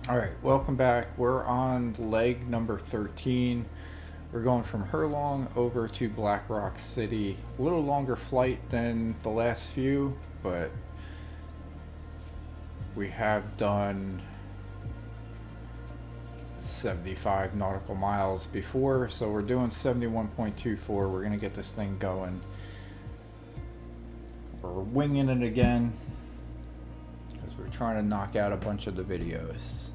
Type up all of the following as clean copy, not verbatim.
Alright, welcome back. We're on leg number 13. We're going from Herlong over to Black Rock City. A little longer flight than the last few, but we have done 75 nautical miles before, so we're doing 71.24. We're going to get this thing going. We're winging it again because we're trying to knock out a bunch of the videos.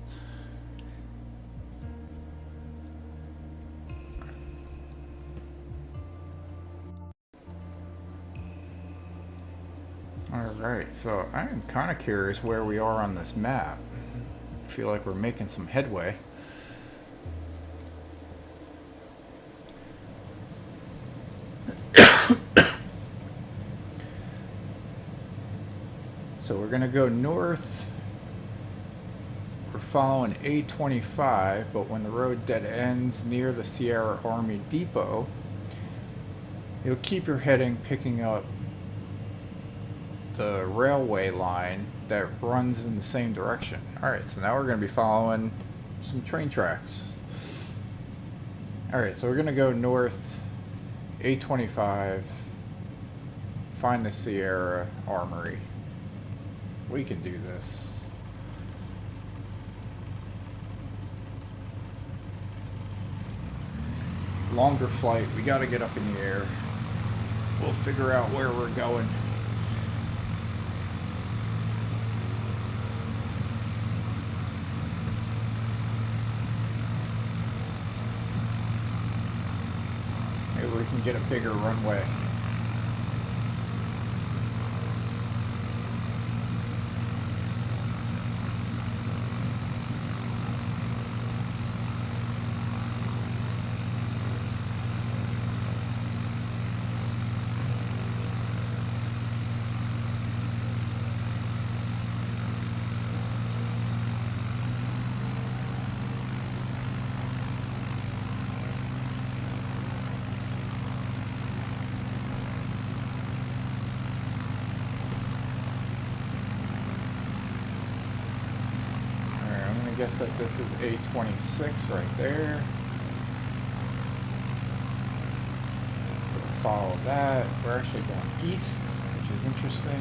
Alright, so I'm kind of curious where we are on this map. I feel like we're making some headway. So we're going to go north. We're following A25, but when the road dead ends near the Sierra Army Depot, you'll keep your heading picking up the railway line that runs in the same direction. Alright, so now we're going to be following some train tracks. Alright, so we're going to go north, A25, find the Sierra Armory. We can do this. Longer flight, we got to get up in the air. We'll figure out where we're going. Maybe we can get a bigger runway. I guess that this is A26 right there. We'll follow that. We're actually going east, which is interesting.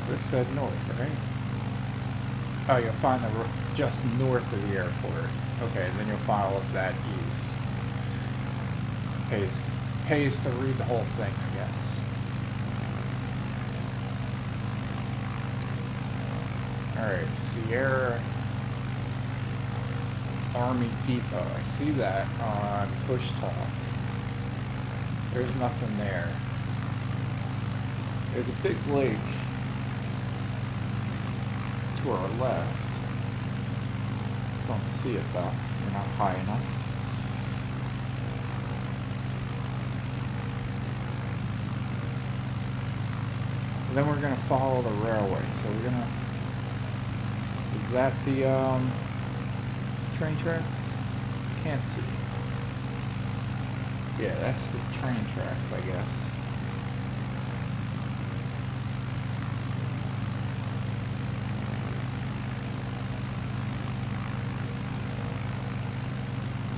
This said north, right? Oh, you'll find the just north of the airport. Okay, then you'll follow up that east. Pays to read the whole thing, I guess. Alright, Sierra Army Depot. I see that on Push Talk. There's nothing there. There's a big lake to our left. Don't see it though. We're not high enough. And then we're going to follow the railway. So we're going to... Is that the train tracks? Can't see. Yeah, that's the train tracks, I guess.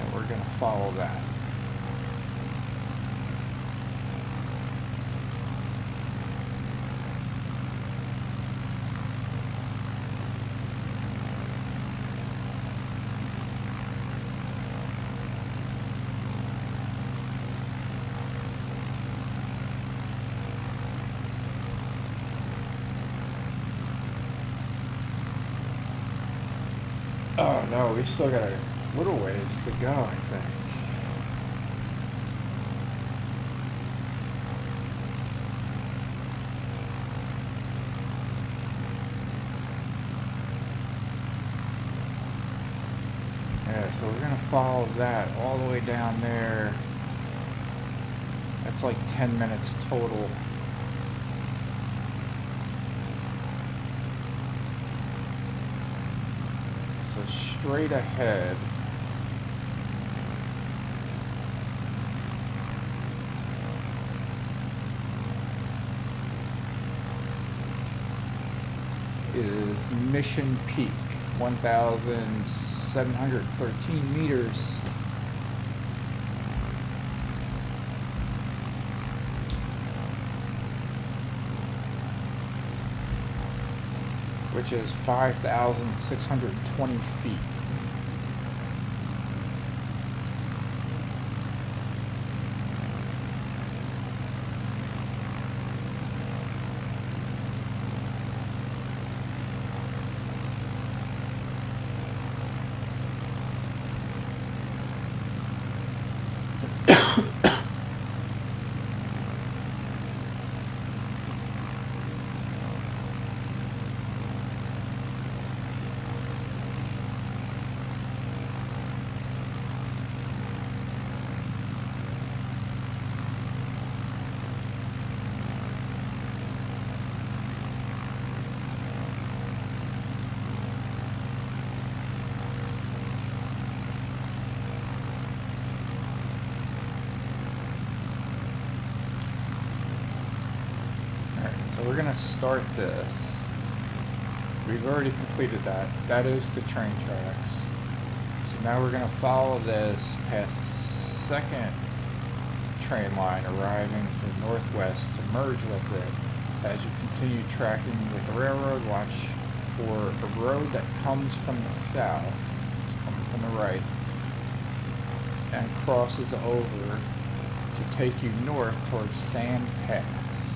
And we're going to follow that. Oh no, we still got a little ways to go, I think. Yeah, so we're gonna follow that all the way down there. That's like 10 minutes total. So straight ahead. is Mission Peak, 1,713 meters. Which is 5,620 feet. So we're going to start this. We've already completed that. That is the train tracks. So now we're going to follow this past the second train line, arriving to the northwest to merge with it. As you continue tracking with the railroad, watch for a road that comes from the south, it's coming from the right, and crosses over to take you north towards Sand Pass.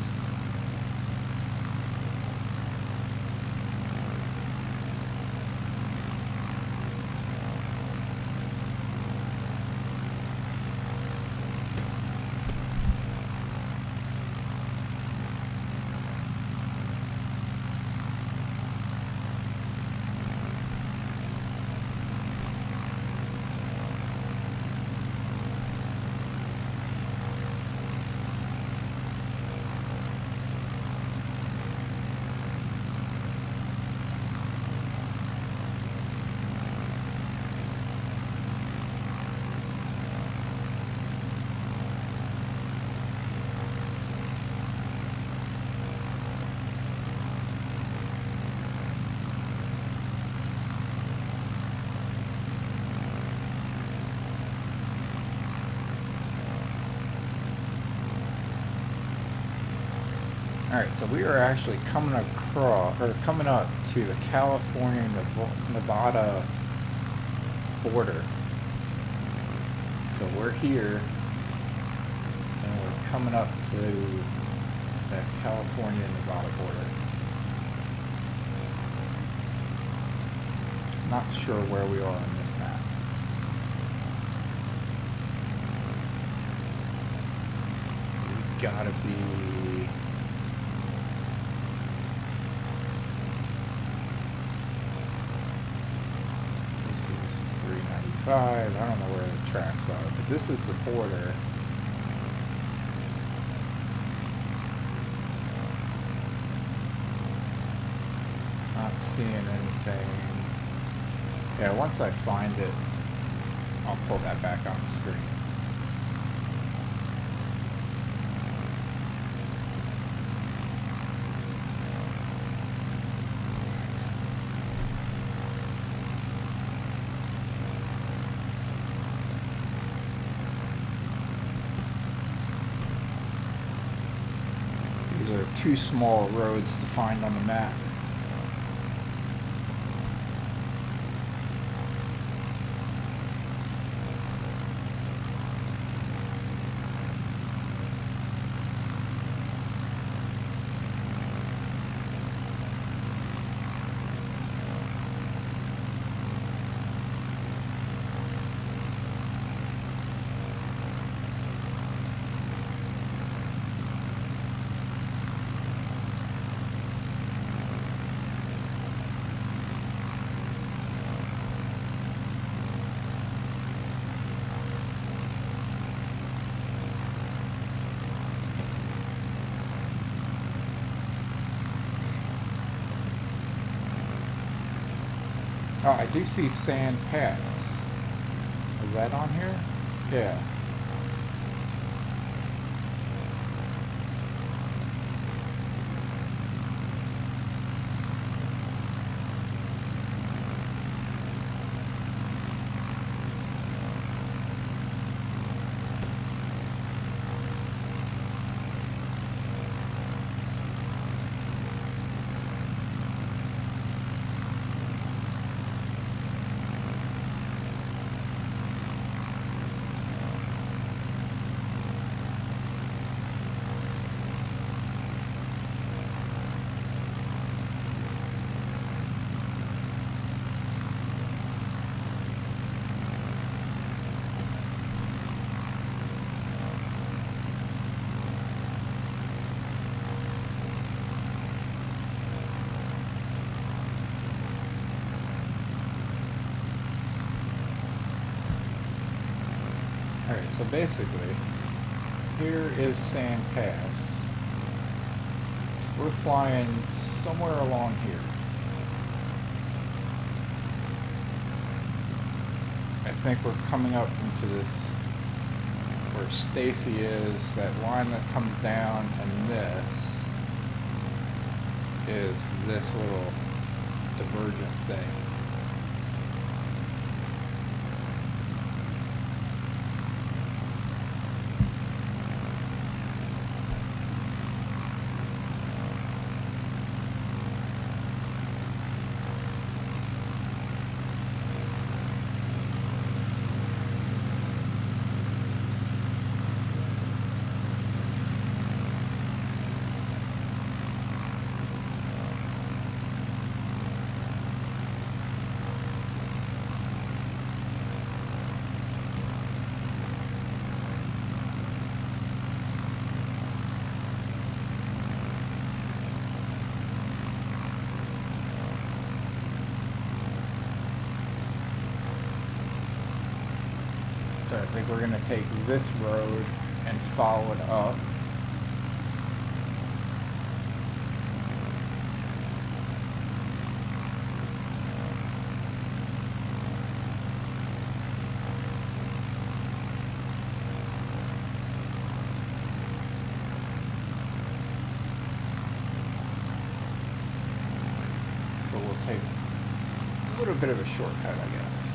Alright, so we are actually coming up to the California-Nevada border. So we're here, and we're coming up to the California-Nevada border. Not sure where we are on this map. We gotta be... I don't know where the tracks are, but this is the border. Not seeing anything. Yeah, once I find it, I'll pull that back on the screen. These are two small roads to find on the map. Oh, I do see Sand Pass. Is that on here? Yeah. so basically, here is Sand Pass. We're flying somewhere along here. I think we're coming up into this where Stacy is, that line that comes down, and this is this little divergent thing. So I think we're going to take this road and follow it up. So we'll take a little bit of a shortcut, I guess.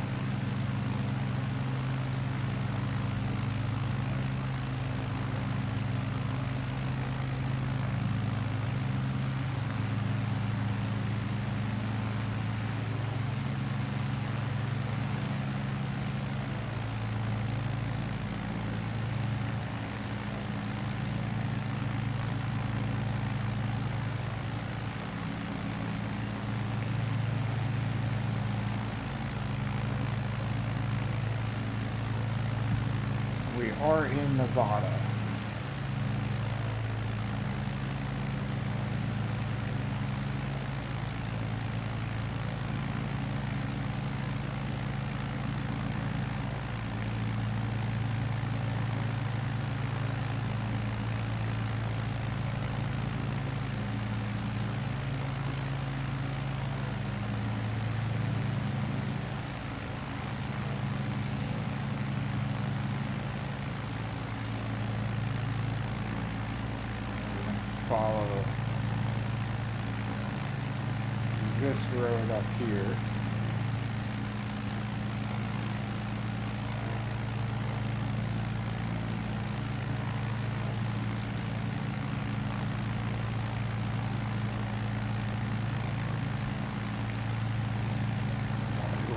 We are in Nevada. Follow this road up here.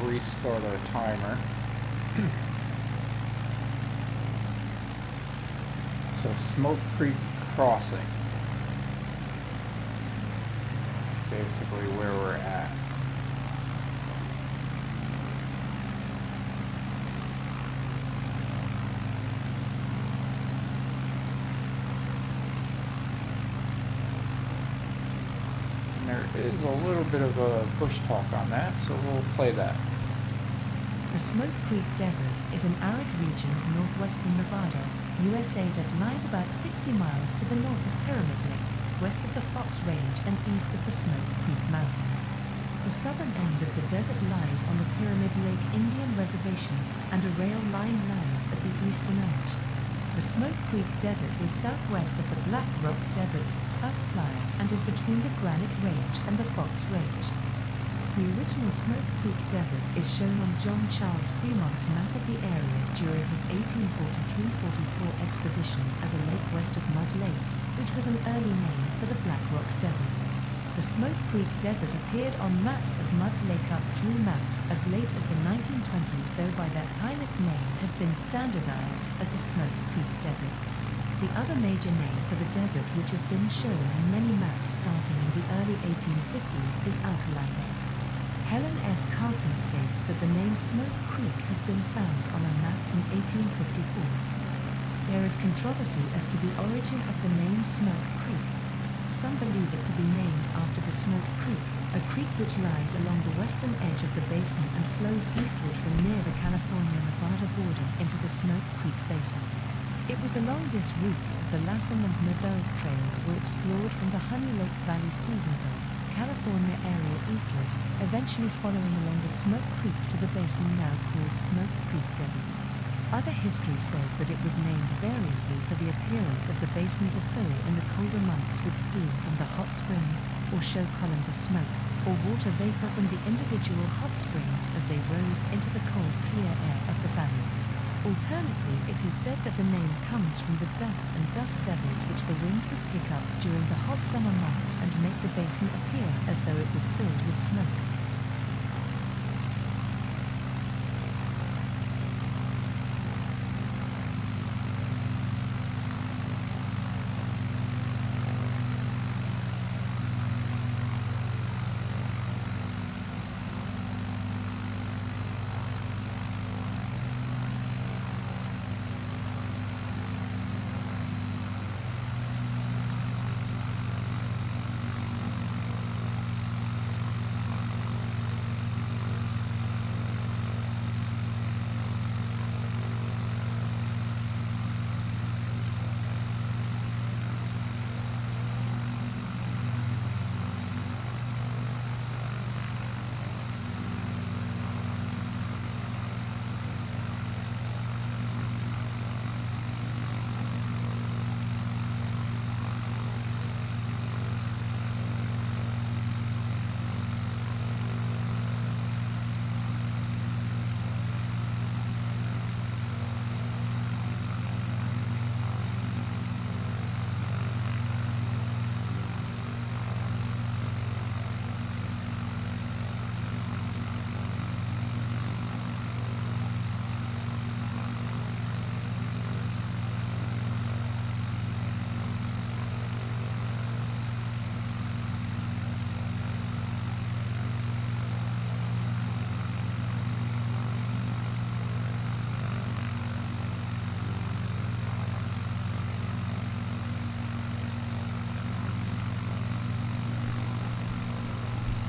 Restart our timer. So Smoke Creek Crossing. Basically where we're at. And there is a little bit of a push talk on that, so we'll play that. The Smoke Creek Desert is an arid region of northwestern Nevada, USA that lies about 60 miles to the north of Pyramid Lake, west of the Fox Range and east of the Smoke Creek Mountains. The southern end of the desert lies on the Pyramid Lake Indian Reservation, and a rail line lands at the eastern edge. The Smoke Creek Desert is southwest of the Black Rock Desert's South Playa and is between the Granite Range and the Fox Range. The original Smoke Creek Desert is shown on John Charles Fremont's map of the area during his 1843-44 expedition as a lake west of Mud Lake, which was an early name for the Black Rock Desert. The Smoke Creek Desert appeared on maps as Mud Lake up through maps as late as the 1920s, though by that time its name had been standardized as the Smoke Creek Desert. The other major name for the desert which has been shown on many maps starting in the early 1850s is Alkali Lake. Helen S. Carlson states that the name Smoke Creek has been found on a map from 1854. There is controversy as to the origin of the name Smoke Creek. Some believe it to be named after the Smoke Creek, a creek which lies along the western edge of the basin and flows eastward from near the California-Nevada border into the Smoke Creek Basin. It was along this route that the Lassen and Nobels trails were explored from the Honey Lake Valley, Susanville, California area eastward, eventually following along the Smoke Creek to the basin now called Smoke Creek Desert. Other history says that it was named variously for the appearance of the basin to fill in the colder months with steam from the hot springs, or show columns of smoke, or water vapor from the individual hot springs as they rose into the cold, clear air of the valley. Alternately, it is said that the name comes from the dust and dust devils which the wind would pick up during the hot summer months and make the basin appear as though it was filled with smoke.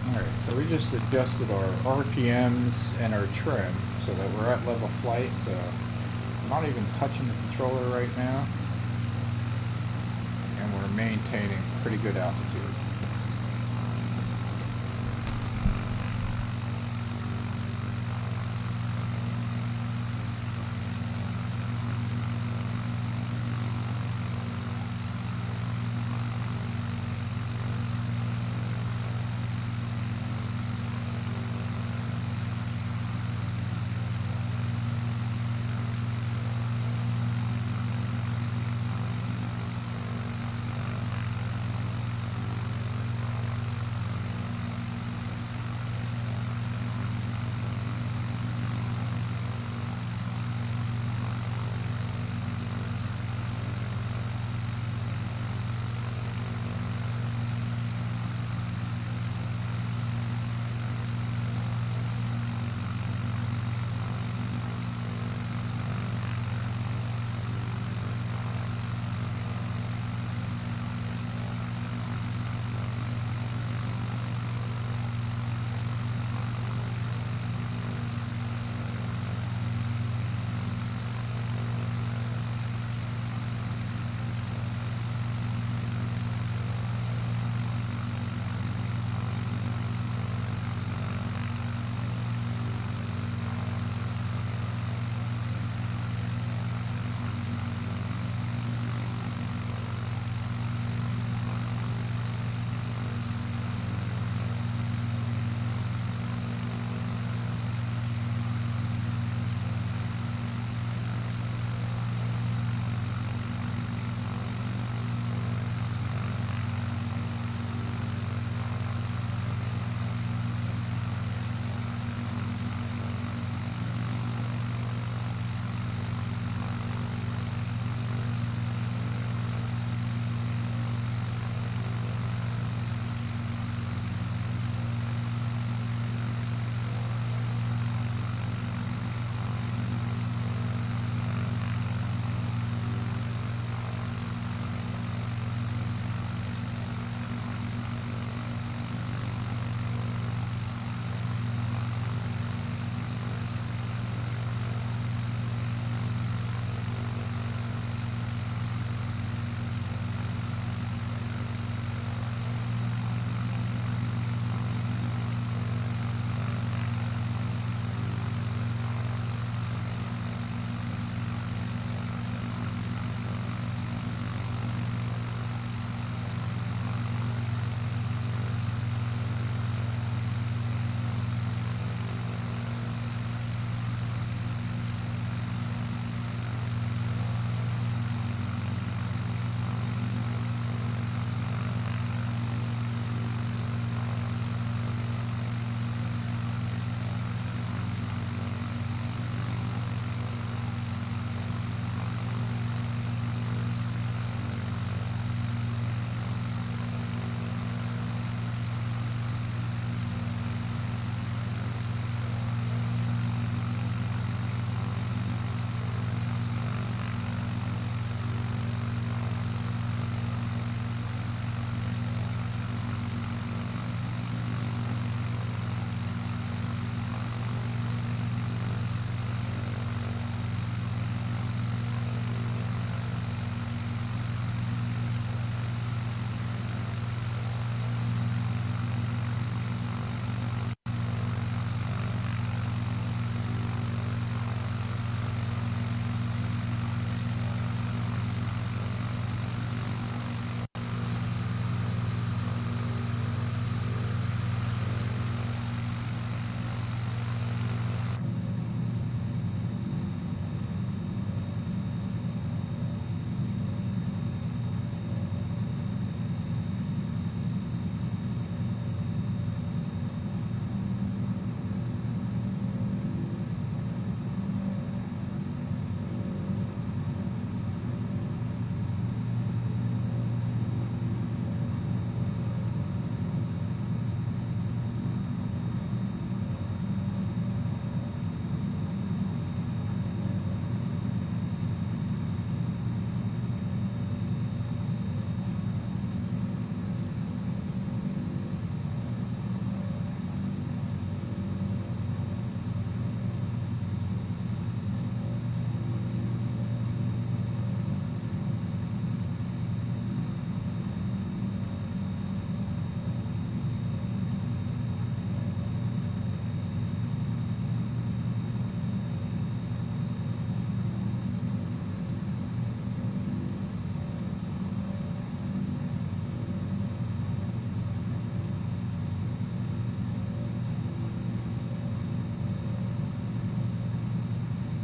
Alright, so we just adjusted our RPMs and our trim so that we're at level flight, so I'm not even touching the controller right now, and we're maintaining pretty good altitude.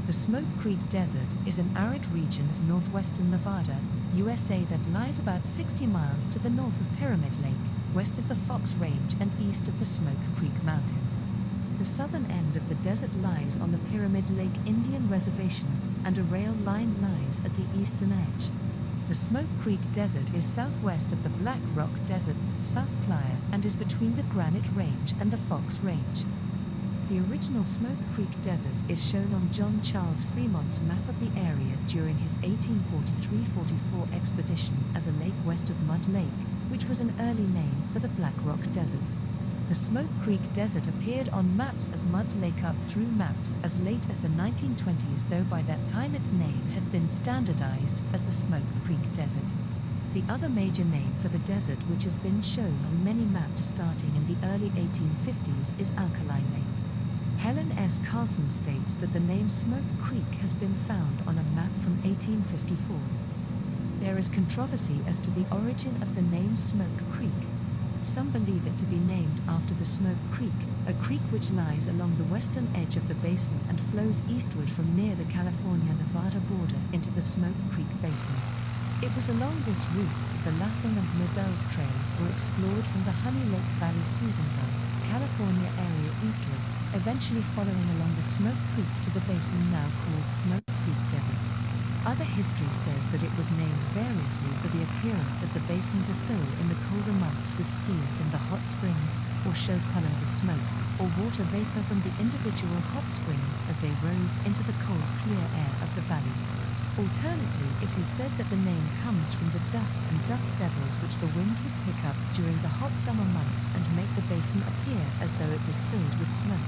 The Smoke Creek Desert is an arid region of northwestern Nevada, USA that lies about 60 miles to the north of Pyramid Lake, west of the Fox Range and east of the Smoke Creek Mountains. The southern end of the desert lies on the Pyramid Lake Indian Reservation, and a rail line lies at the eastern edge. The Smoke Creek Desert is southwest of the Black Rock Desert's South Playa and is between the Granite Range and the Fox Range. The original Smoke Creek Desert is shown on John Charles Fremont's map of the area during his 1843-44 expedition as a lake west of Mud Lake, which was an early name for the Black Rock Desert. The Smoke Creek Desert appeared on maps as Mud Lake up through maps as late as the 1920s, though by that time its name had been standardized as the Smoke Creek Desert. The other major name for the desert which has been shown on many maps starting in the early 1850s is Alkali Lake. Helen S. Carlson states that the name Smoke Creek has been found on a map from 1854. There is controversy as to the origin of the name Smoke Creek. Some believe it to be named after the Smoke Creek, a creek which lies along the western edge of the basin and flows eastward from near the California-Nevada border into the Smoke Creek Basin. It was along this route that the Lassing and Nobel's trails were explored from the Honey Lake Valley Susanville, California area eastward, eventually following along the Smoke Creek to the basin now called Smoke Creek Desert. Other history says that it was named variously for the appearance of the basin to fill in the colder months with steam from the hot springs, or show columns of smoke, or water vapor from the individual hot springs as they rose into the cold, clear air of the valley. Alternately, it is said that the name comes from the dust and dust devils which the wind would pick up during the hot summer months and make the basin appear as though it was filled with smoke.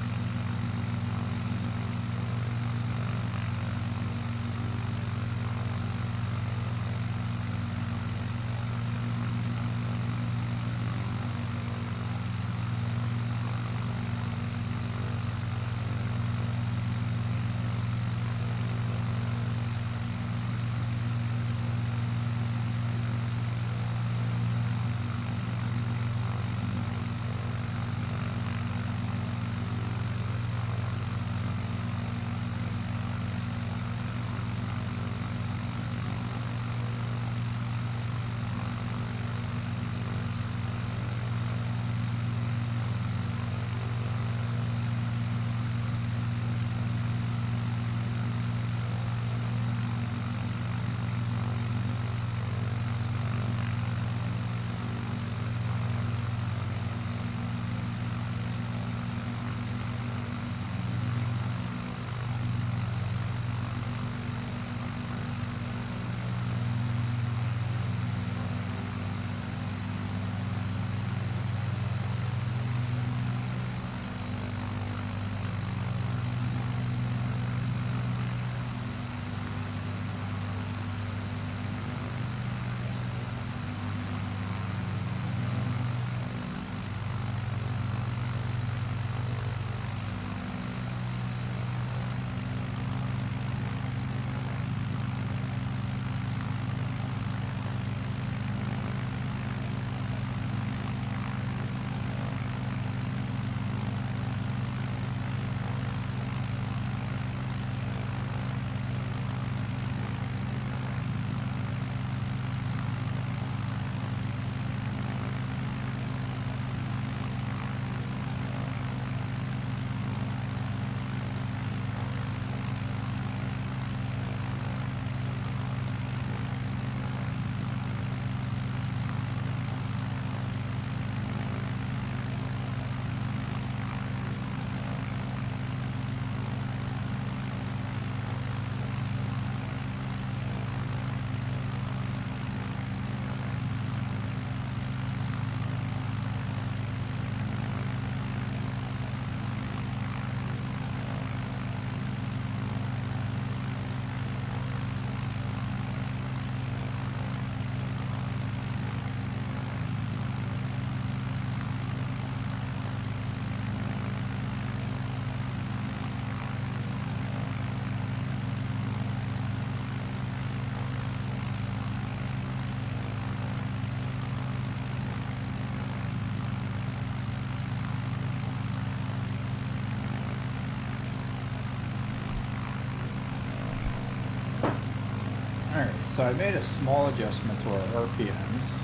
So I made a small adjustment to our RPMs.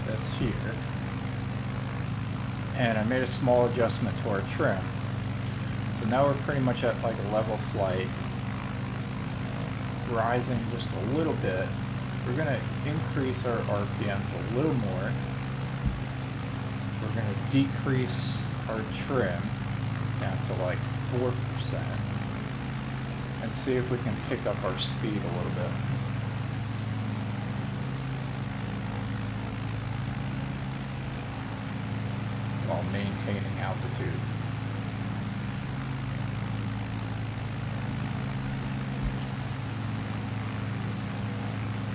That's here. And I made a small adjustment to our trim. So now we're pretty much at like a level flight, rising just a little bit. We're going to increase our RPMs a little more. We're going to decrease our trim down to like 4% and see if we can pick up our speed a little bit. While maintaining altitude.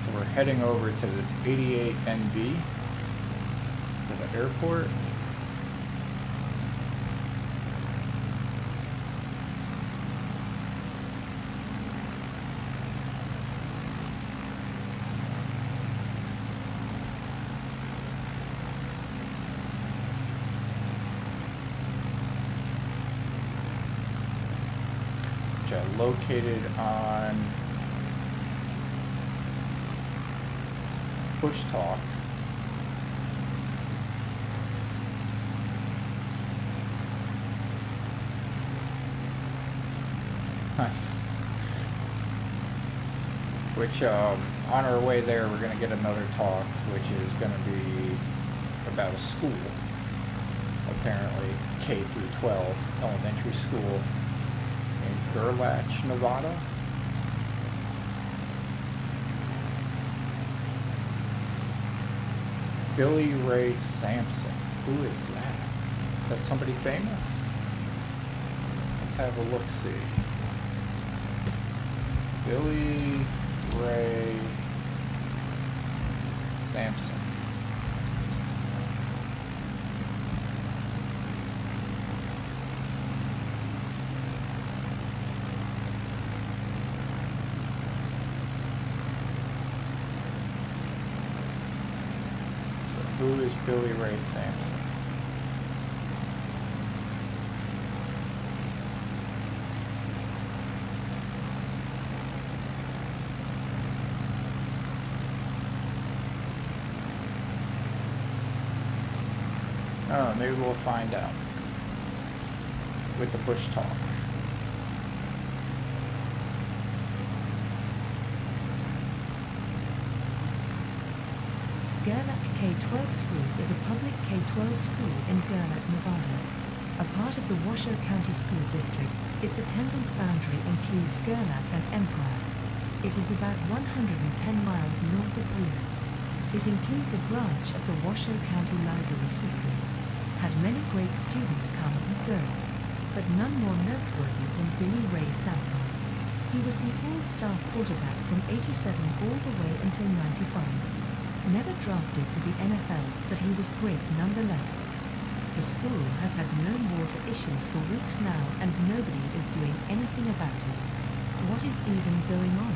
So we're heading over to this 88 NV for the airport. Which I located on Push Talk. Nice. Which, on our way there, we're going to get another talk, which is going to be about a school. Apparently, K through 12 elementary school in Gerlach, Nevada. Billy Ray Sampson. Who is that? Is that somebody famous? Let's have a look-see. Billy Ray Sampson. So who is Billy Ray Sampson? Oh, maybe we'll find out with the Bush Talk. Gerlach K-12 School is a public K-12 school in Gerlach, Nevada. A part of the Washoe County School District, its attendance boundary includes Gerlach and Empire. It is about 110 miles north of Reno. It includes a branch of the Washoe County Library System. Had many great students come and go, but none more noteworthy than Billy Ray Sampson. He was the all-star quarterback from '87 all the way until '95. Never drafted to the NFL, but he was great nonetheless. The school has had no water issues for weeks now, and nobody is doing anything about it. What is even going on?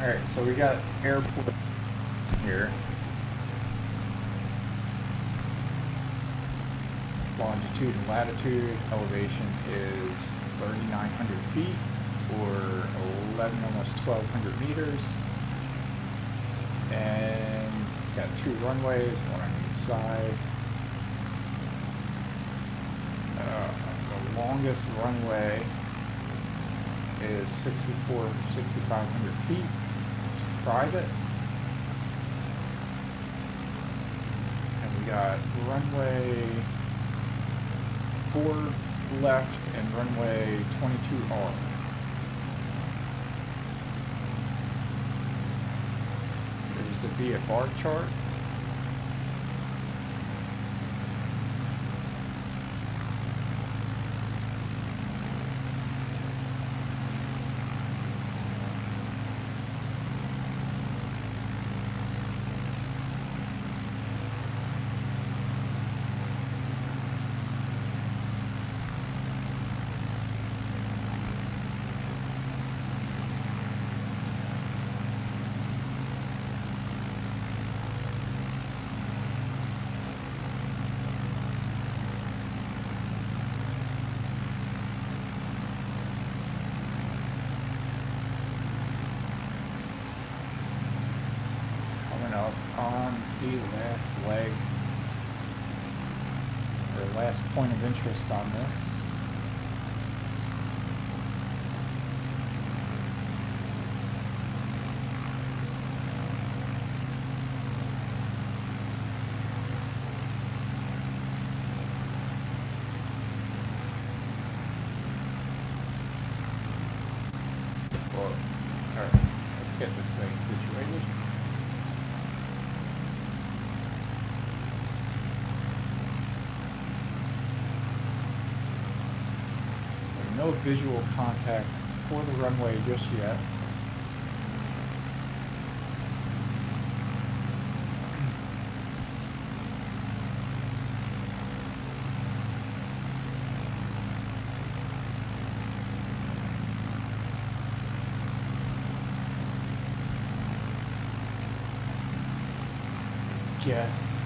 Alright, so we got airport here. Longitude and latitude. Elevation is 3,900 feet, or 11, almost 1,200 meters. And it's got 2 runways, one on each side. The longest runway is 6,500 feet. It's private. And we got runway 4 left and runway 22R. There's the VFR chart. Up on the last leg, or last point of interest on this. Whoa. Alright, let's get this thing situated. No visual contact for the runway just yet. Guess.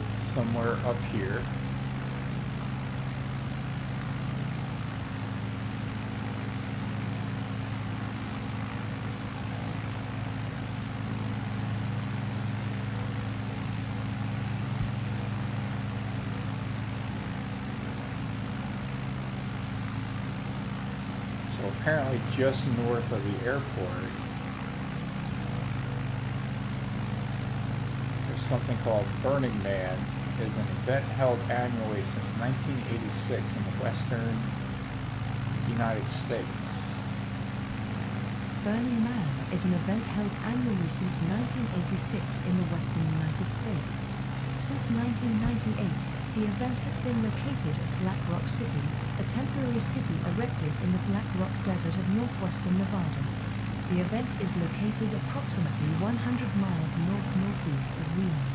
It's somewhere up here. So apparently just north of the airport, something called Burning Man. Is an event held annually since 1986 in the western United States. Burning Man is an event held annually since 1986 in the western United States. Since 1998, the event has been located at Black Rock City, a temporary city erected in the Black Rock Desert of northwestern Nevada. The event is located approximately 100 miles north-northeast of Reno.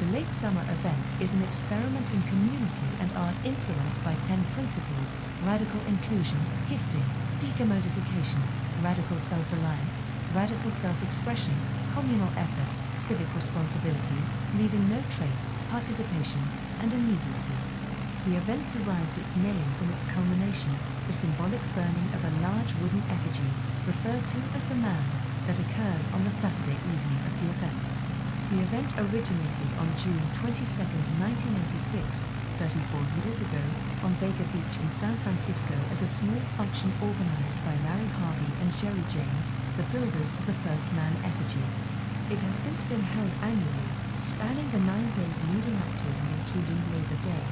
The late summer event is an experiment in community and art influenced by 10 principles: radical inclusion, gifting, decommodification, radical self-reliance, radical self-expression, communal effort, civic responsibility, leaving no trace, participation, and immediacy. The event derives its name from its culmination, the symbolic burning of a large wooden effigy, referred to as the man, that occurs on the Saturday evening of the event. The event originated on June 22, 1986, 34 years ago, on Baker Beach in San Francisco as a small function organized by Larry Harvey and Jerry James, the builders of the first man effigy. It has since been held annually, spanning the 9 days leading up to and including Labor Day.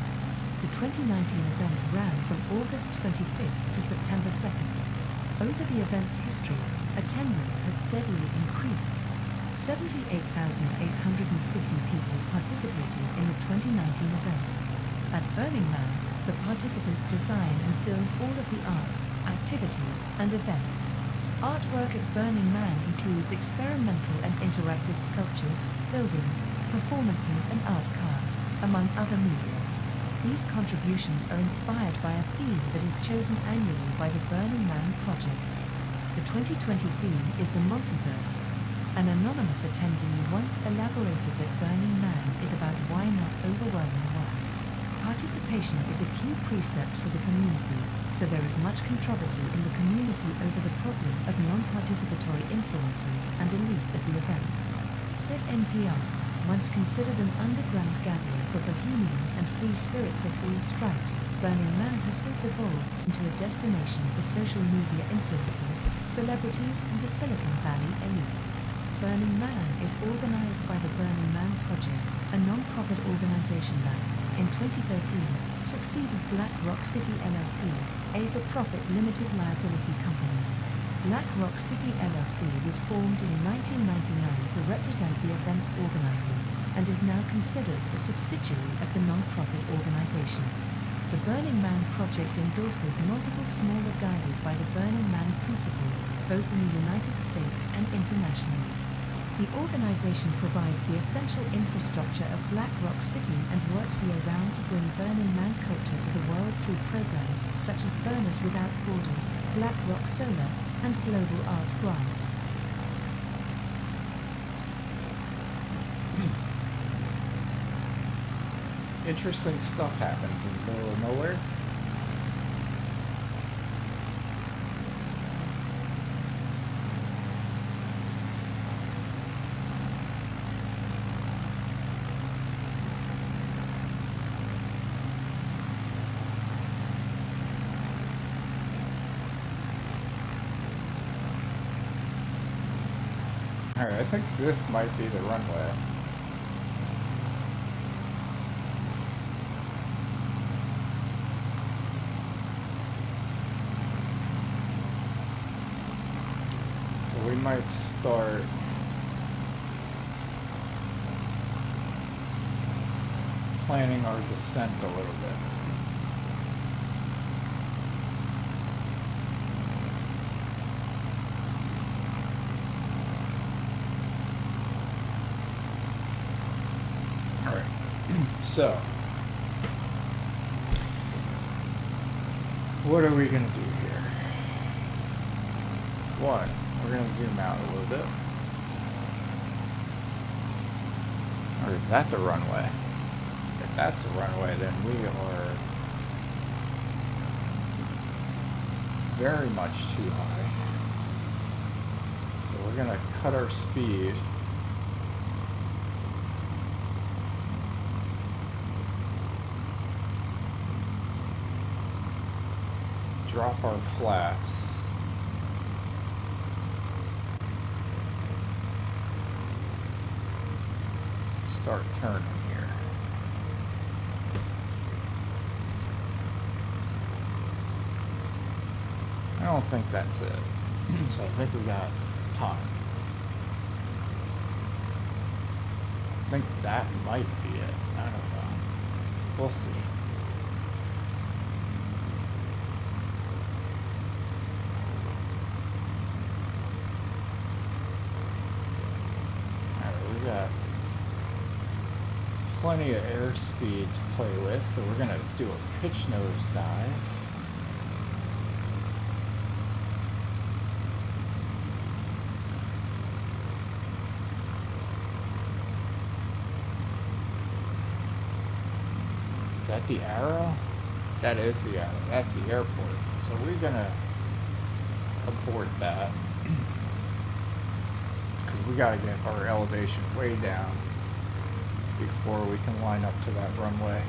The 2019 event ran from August 25th to September 2nd. Over the event's history, attendance has steadily increased. 78,850 people participated in the 2019 event. At Burning Man, the participants design and build all of the art, activities, and events. Artwork at Burning Man includes experimental and interactive sculptures, buildings, performances, and art cars, among other media. These contributions are inspired by a theme that is chosen annually by the Burning Man Project. The 2020 theme is the multiverse. An anonymous attendee once elaborated that Burning Man is about why not overwhelming why. Participation is a key precept for the community, so there is much controversy in the community over the problem of non-participatory influences and elite at the event. Said NPR, once considered an underground gathering for bohemians and free spirits of all stripes, Burning Man has since evolved into a destination for social media influencers, celebrities, and the Silicon Valley elite. Burning Man is organized by the Burning Man Project, a non-profit organization that, in 2013, succeeded Black Rock City LLC, a for-profit limited liability company. Black Rock City LLC was formed in 1999 to represent the event's organizers and is now considered a subsidiary of the non-profit organization. The Burning Man Project endorses multiple smaller guided by the Burning Man principles, both in the United States and internationally. The organization provides the essential infrastructure of Black Rock City and works year-round to bring Burning Man culture to the world through programs such as Burners Without Borders, Black Rock Solar, and Global Arts Grants. Interesting stuff happens in the middle of nowhere. Alright, I think this might be the runway. So we might start planning our descent a little bit. So, what are we going to do here? One, we're going to zoom out a little bit. Or is that the runway? If that's the runway, then we are very much too high. So we're going to cut our speed. Drop our flaps. Start turning here. I don't think that's it. So I think we got time. I think that might be it. I don't know. We'll see. Plenty of airspeed to play with, so we're going to do a pitch nose dive. Is that the arrow? That is the arrow. That's the airport. So we're going to abort that because we got to get our elevation way down before we can line up to that runway.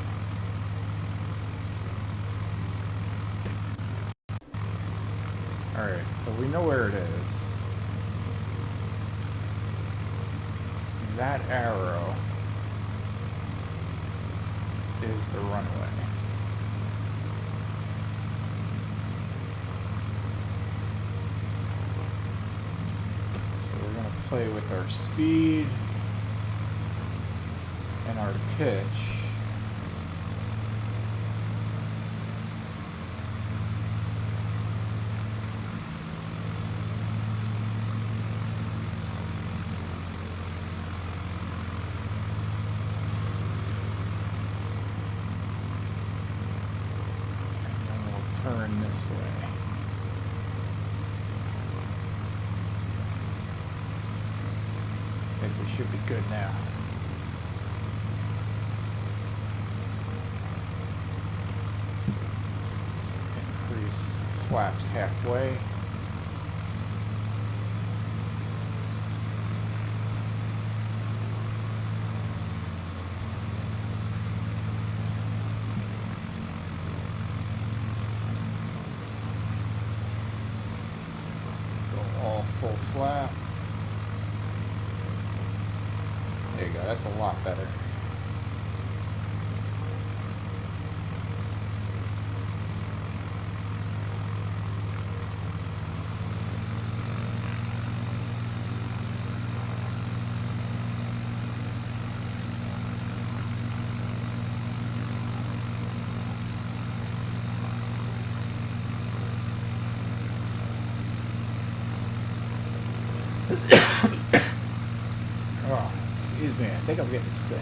Alright, so we know where it is. That arrow is the runway. So we're going to play with our speed and our pitch. turn this way. I think we should be good now. Increase flaps halfway. Go all full flap. There you go, that's a lot better. Oh, excuse me, I think I'm getting sick.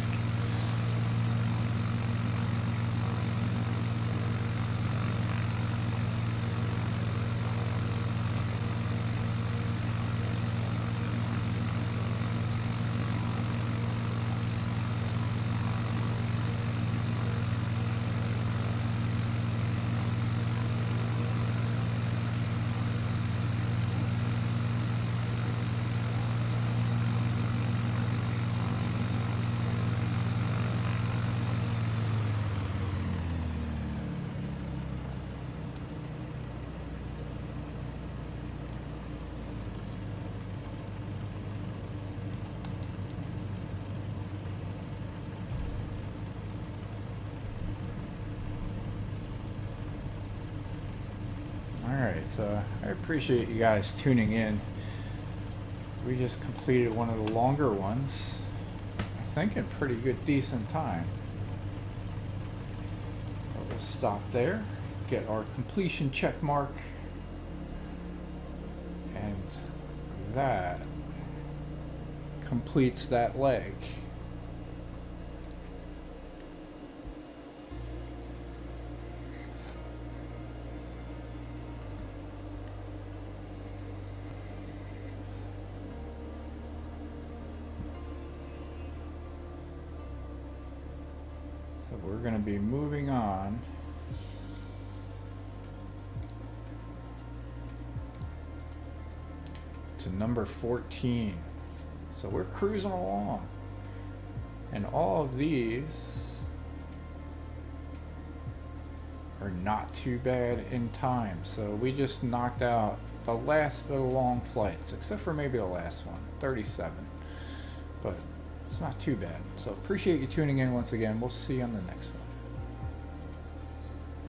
Alright, so I appreciate you guys tuning in. We just completed one of the longer ones, I think in pretty good, decent time. We'll stop there, get our completion check mark, and that completes that leg. So we're going to be moving on to number 14. So we're cruising along. And all of these are not too bad in time. So we just knocked out the last of the long flights, except for maybe the last one, 37. But it's not too bad. So appreciate you tuning in once again. We'll see you on the next one.